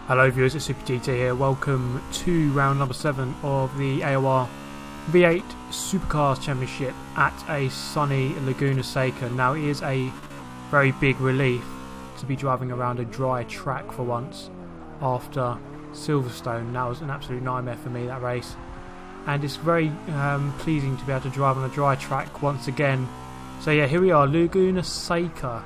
Hello viewers, it's Super GT here. Welcome to round number 7 of the AOR V8 Supercars Championship at a sunny Laguna Seca. Now it is a very big relief to be driving around a dry track for once after Silverstone. That was an absolute nightmare for me, that race. And it's very pleasing to be able to drive on a dry track once again. So yeah, here we are, Laguna Seca.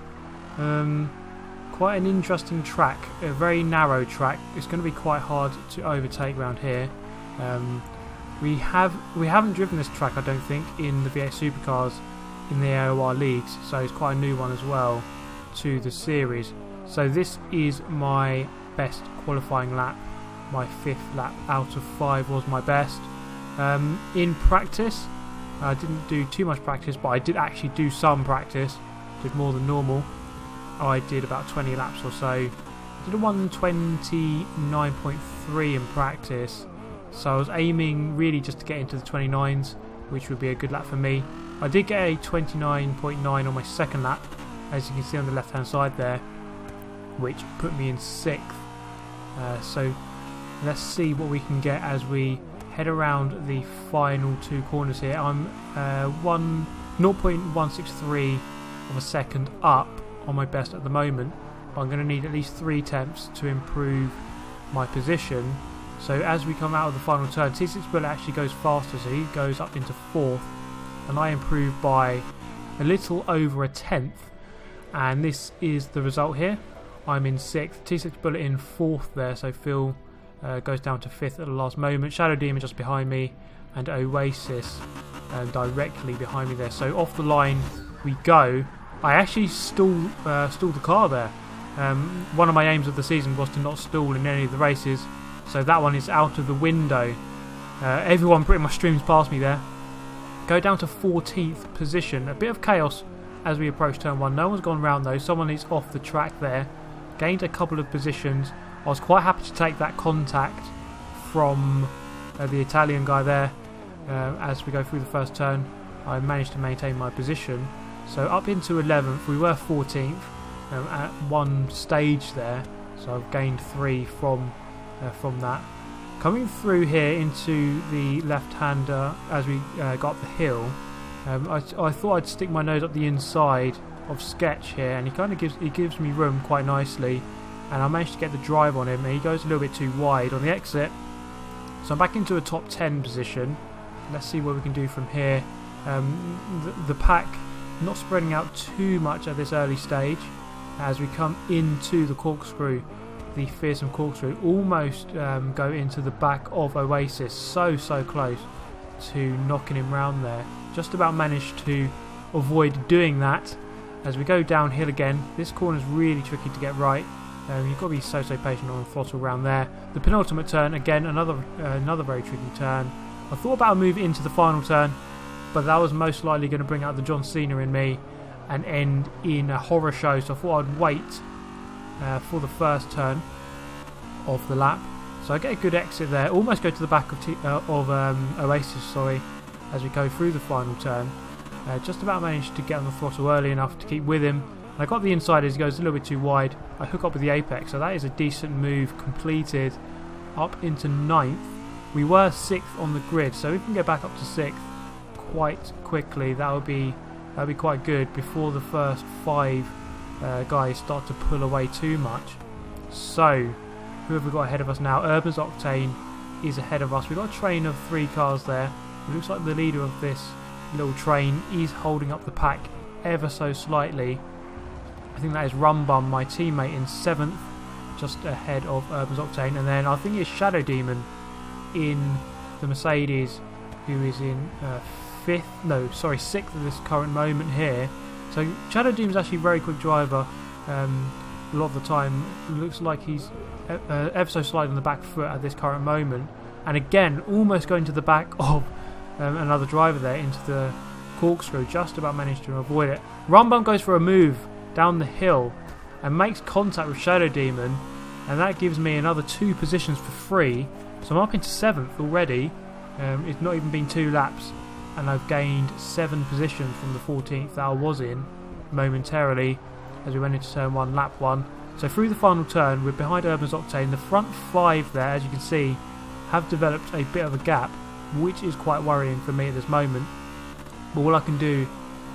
Quite an interesting track, a very narrow track. It's going to be quite hard to overtake around here. We haven't driven this track, I don't think, in the V8 Supercars in the AOR leagues, so it's quite a new one as well to the series. So this is my best qualifying lap. My 5th lap out of 5 was my best. In practice, I didn't do too much practice, but I did actually do some practice. Did more than normal. I did about 20 laps or so. I did a 129.3 in practice, so I was aiming really just to get into the 29s, which would be a good lap for me. I did get a 29.9 on my second lap, as you can see on the left hand side there, which put me in 6th. So let's see what we can get as we head around the final 2 corners here. I'm 0.163 of a second up on my best at the moment, but I'm going to need at least 3 attempts to improve my position. So as we come out of the final turn, T6 Bullet actually goes faster, so he goes up into 4th, and I improve by a little over a 10th, and this is the result here. I'm in 6th, T6 Bullet in 4th there, so Phil goes down to 5th at the last moment, Shadow Demon just behind me, and Oasis directly behind me there. So off the line we go. I actually stalled the car there. One of my aims of the season was to not stall in any of the races, so that one is out of the window. Everyone pretty much streams past me there. Go down to 14th position. A bit of chaos as we approach turn 1. No one's gone round though. Someone is off the track there. Gained a couple of positions. I was quite happy to take that contact from the Italian guy there. As we go through the first turn, I managed to maintain my position. So up into 11th, we were 14th at one stage there, so I've gained 3 from that. Coming through here into the left-hander as we got up the hill, I thought I'd stick my nose up the inside of Sketch here, and he gives me room quite nicely, and I managed to get the drive on him, and he goes a little bit too wide on the exit. So I'm back into a top 10 position. Let's see what we can do from here. The pack not spreading out too much at this early stage as we come into the corkscrew, the fearsome corkscrew, almost go into the back of Oasis, so close to knocking him round there. Just about managed to avoid doing that. As we go downhill again, this corner is really tricky to get right. You've got to be so patient on the throttle around there. The penultimate turn, again another very tricky turn. I thought about a move into the final turn, but that was most likely going to bring out the John Cena in me and end in a horror show, so I thought I'd wait for the first turn of the lap. So I get a good exit there, almost go to the back of Oasis, as we go through the final turn. Just about managed to get on the throttle early enough to keep with him. I got the inside as he goes a little bit too wide. I hook up with the apex, so that is a decent move completed up into 9th. We were 6th on the grid, so if we can get back up to 6th quite quickly, that would be quite good before the first 5 guys start to pull away too much. So who have we got ahead of us now? Urban's Octane is ahead of us. We've got a train of 3 cars there. It looks like the leader of this little train is holding up the pack ever so slightly. I think that is Rumbum, my teammate, in 7th, just ahead of Urban's Octane, and then I think it's Shadow Demon in the Mercedes, who is in 6th at this current moment here. So Shadow Demon's actually a very quick driver. A lot of the time looks like he's ever so slightly on the back foot at this current moment, and again almost going to the back of another driver there into the corkscrew. Just about managed to avoid it. Rumbum goes for a move down the hill and makes contact with Shadow Demon, and that gives me another 2 positions for free. So I'm up into 7th already. It's not even been 2 laps, and I've gained 7 positions from the 14th that I was in momentarily as we went into turn 1, lap 1. So through the final turn, we're behind Urban's Octane. The front 5 there, as you can see, have developed a bit of a gap, which is quite worrying for me at this moment. But all I can do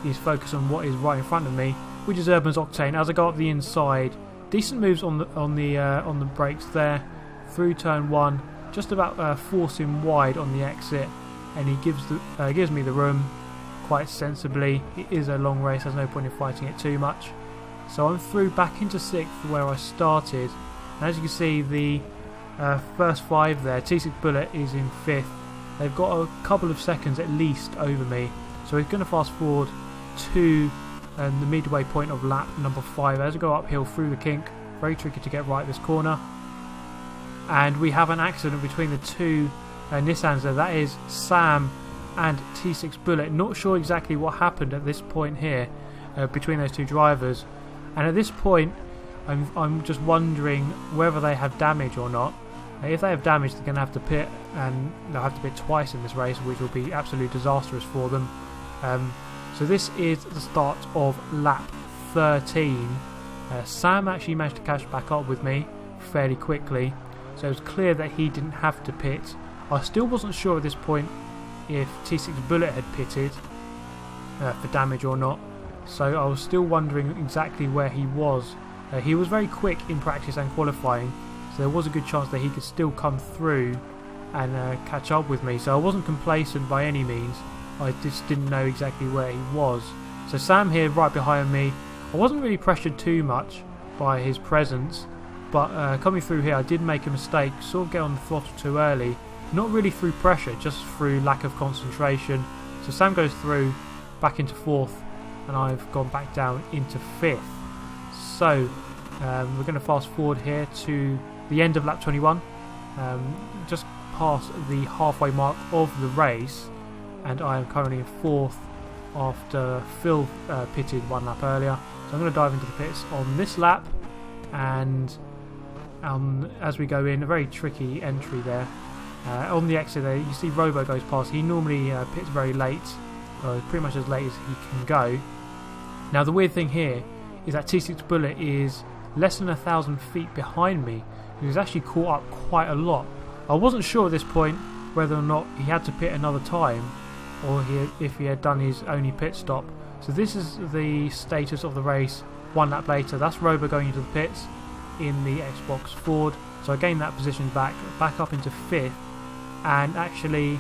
is focus on what is right in front of me, which is Urban's Octane. As I go up the inside, decent moves on the brakes there. Through turn 1, just about force him wide on the exit, and he gives me the room quite sensibly. It is a long race, there's no point in fighting it too much. So I'm through back into 6th where I started, and as you can see, the first 5 there, T6 Bullet is in 5th. They've got a couple of seconds at least over me, so we're going to fast forward to the midway point of lap number 5 as I go uphill through the kink. Very tricky to get right this corner, and we have an accident between the two Nissans there. That is Sam and T6 Bullet. Not sure exactly what happened at this point here between those two drivers, and at this point I'm just wondering whether they have damage or not. If they have damage, they're going to have to pit, and they'll have to pit twice in this race, which will be absolutely disastrous for them. So this is the start of lap 13. Sam actually managed to catch back up with me fairly quickly, so it was clear that he didn't have to pit. I still wasn't sure at this point if T6 Bullet had pitted for damage or not, so I was still wondering exactly where he was. He was very quick in practice and qualifying, so there was a good chance that he could still come through and catch up with me, so I wasn't complacent by any means. I just didn't know exactly where he was. So Sam here right behind me, I wasn't really pressured too much by his presence, but coming through here I did make a mistake, sort of get on the throttle too early, not really through pressure, just through lack of concentration. So Sam goes through back into 4th, and I've gone back down into 5th. So we're going to fast forward here to the end of lap 21, just past the halfway mark of the race, and I am currently in 4th after Phil pitted 1 lap earlier. So I'm going to dive into the pits on this lap, and as we go in, a very tricky entry there. On the exit there, you see Robo goes past. He normally pits very late, pretty much as late as he can go. Now the weird thing here is that T6 Bullet is less than 1,000 feet behind me. He was actually caught up quite a lot. I wasn't sure at this point whether or not he had to pit another time, or if he had done his only pit stop. So this is the status of the race 1 lap later. That's Robo going into the pits in the Xbox Ford. So I gained that position back up into 5th, and actually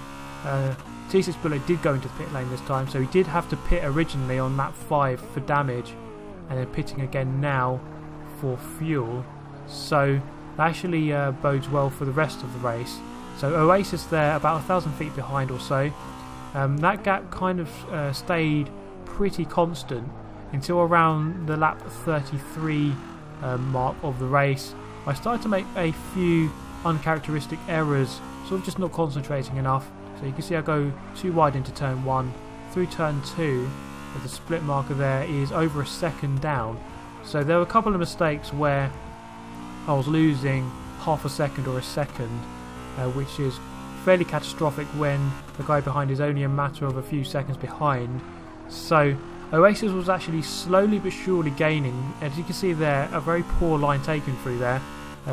T6 Bullet did go into the pit lane this time, so he did have to pit originally on lap 5 for damage, and then pitting again now for fuel. So that actually bodes well for the rest of the race. So Oasis there about 1,000 feet behind or so. That gap kind of stayed pretty constant until around the lap 33 mark of the race. I started to make a few uncharacteristic errors, sort of just not concentrating enough. So you can see I go too wide into turn 1. Through turn 2, with the split marker there is over a second down. So there were a couple of mistakes where I was losing half a second or a second, which is fairly catastrophic when the guy behind is only a matter of a few seconds behind. So Oasis was actually slowly but surely gaining. As you can see there, a very poor line taken through there,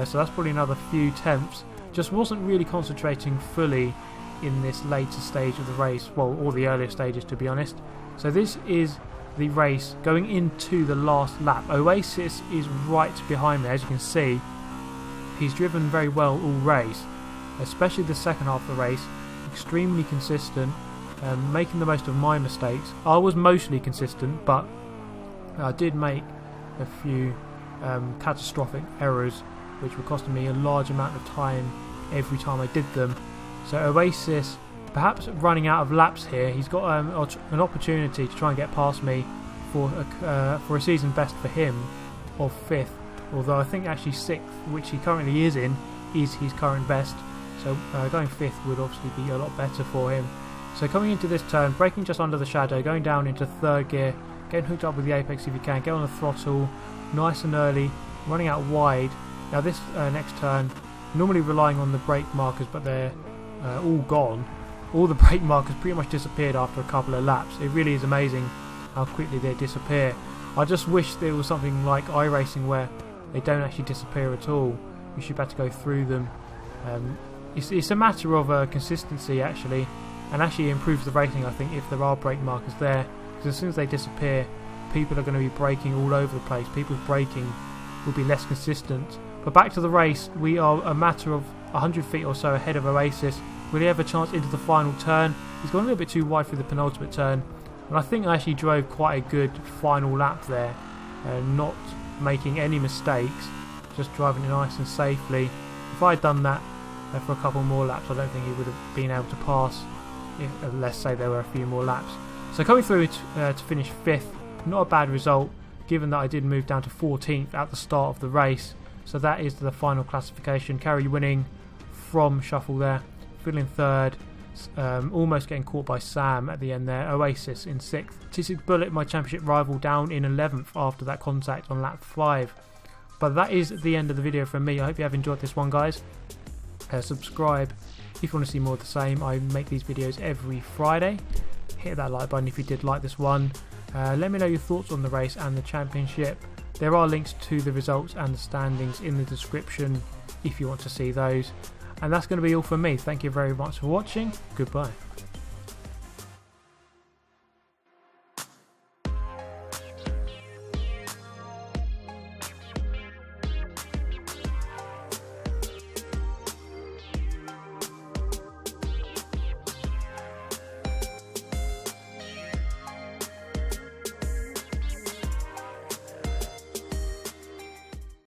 so that's probably another few tenths. Just wasn't really concentrating fully in this later stage of the race, well, all the earlier stages to be honest. So this is the race going into the last lap. Oasis is right behind me. As you can see, he's driven very well all race, especially the second half of the race. Extremely consistent, making the most of my mistakes. I was mostly consistent, but I did make a few catastrophic errors, which were costing me a large amount of time every time I did them. So Oasis perhaps running out of laps here. He's got an opportunity to try and get past me for a season best for him of 5th, although I think actually 6th, which he currently is in, is his current best. So going 5th would obviously be a lot better for him. So coming into this turn, braking just under the shadow, going down into 3rd gear, getting hooked up with the apex if you can, get on the throttle nice and early, running out wide. Now this next turn, normally relying on the brake markers, but they're all gone. All the brake markers pretty much disappeared after a couple of laps. It really is amazing how quickly they disappear. I just wish there was something like iRacing where they don't actually disappear at all. You should be able to go through them. It's a matter of consistency actually, and actually improves the racing I think if there are brake markers there, because as soon as they disappear, people are going to be braking all over the place. People's braking will be less consistent. But back to the race, we are a matter of 100 feet or so ahead of Oasis. Will he have a chance into the final turn? He's gone a little bit too wide for the penultimate turn, and I think I actually drove quite a good final lap there, not making any mistakes, just driving it nice and safely. If I had done that for a couple more laps, I don't think he would have been able to pass, let's say there were a few more laps. So coming through to finish 5th, not a bad result, given that I did move down to 14th at the start of the race. So that is the final classification. Carey winning from Shuffle there, Phil in 3rd, almost getting caught by Sam at the end there. Oasis in 6th. T6 Bullet, my championship rival, down in 11th after that contact on lap 5. But that is the end of the video from me. I hope you have enjoyed this one, guys. Subscribe if you want to see more of the same. I make these videos every Friday. Hit that like button if you did like this one. Let me know your thoughts on the race and the championship. There are links to the results and the standings in the description if you want to see those. And that's going to be all from me. Thank you very much for watching. Goodbye.